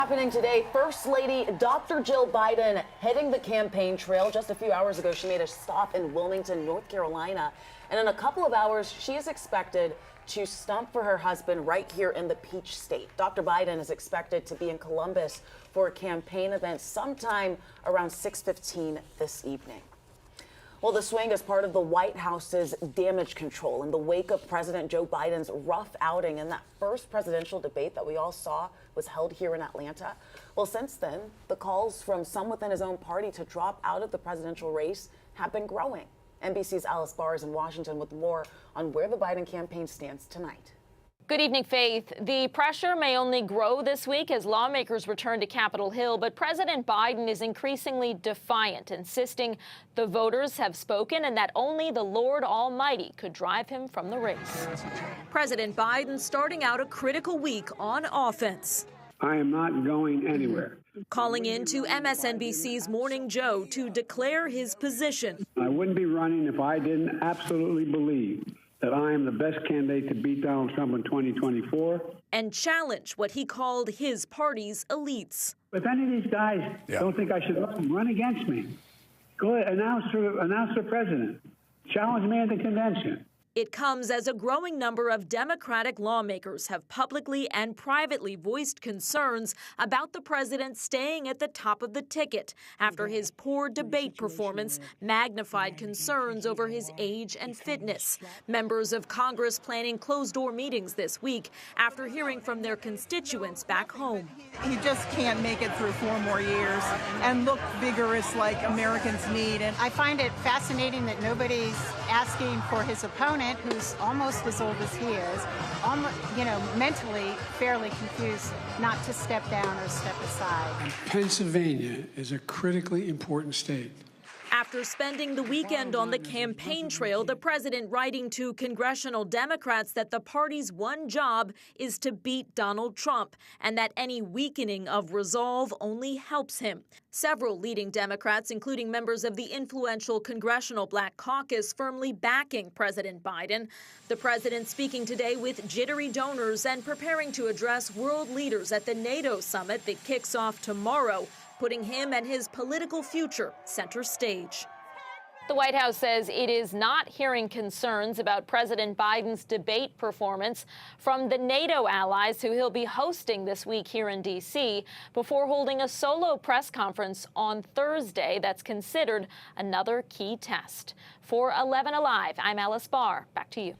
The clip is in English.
Happening today, First Lady Dr. Jill Biden heading the campaign trail. Just a few hours ago, she made a stop in Wilmington, North Carolina. And in a couple of hours, she is expected to stump for her husband right here in the Peach State. Dr. Biden is expected to be in Columbus for a campaign event sometime around 6:15 this evening. Well, the swing is part of the White House's damage control in the wake of President Joe Biden's rough outing, and that first presidential debate that we all saw was held here in Atlanta. Well, since then, the calls from some within his own party to drop out of the presidential race have been growing. NBC's Alice Barr is in Washington with more on where the Biden campaign stands tonight. Good evening, Faith. The pressure may only grow this week as lawmakers return to Capitol Hill, but President Biden is increasingly defiant, insisting the voters have spoken and that only the Lord Almighty could drive him from the race. President Biden starting out a critical week on offense. I am not going anywhere. Calling in to MSNBC's Morning Joe to declare his position. I wouldn't be running if I didn't absolutely believe that I am the best candidate to beat Donald Trump in 2024. And challenge what he called his party's elites. If any of these guys don't think I should run against me, go ahead, announce for president. Challenge me at the convention. It comes as a growing number of Democratic lawmakers have publicly and privately voiced concerns about the president staying at the top of the ticket after his poor debate performance magnified concerns over his age and fitness. Members of Congress planning closed-door meetings this week after hearing from their constituents back home. He just can't make it through 4 more years and look vigorous like Americans need. And I find it fascinating that nobody's asking for his opponent, who's almost as old as he is, mentally fairly confused, not to step down or step aside. Pennsylvania is a critically important state. After spending the weekend on the campaign trail, the president writing to congressional Democrats that the party's one job is to beat Donald Trump and that any weakening of resolve only helps him. Several leading Democrats, including members of the influential Congressional Black Caucus, firmly backing President Biden. The president speaking today with jittery donors and preparing to address world leaders at the NATO summit that kicks off tomorrow, putting him and his political future center stage. The White House says it is not hearing concerns about President Biden's debate performance from the NATO allies who he'll be hosting this week here in D.C. before holding a solo press conference on Thursday that's considered another key test. For 11 Alive, I'm Alice Barr. Back to you.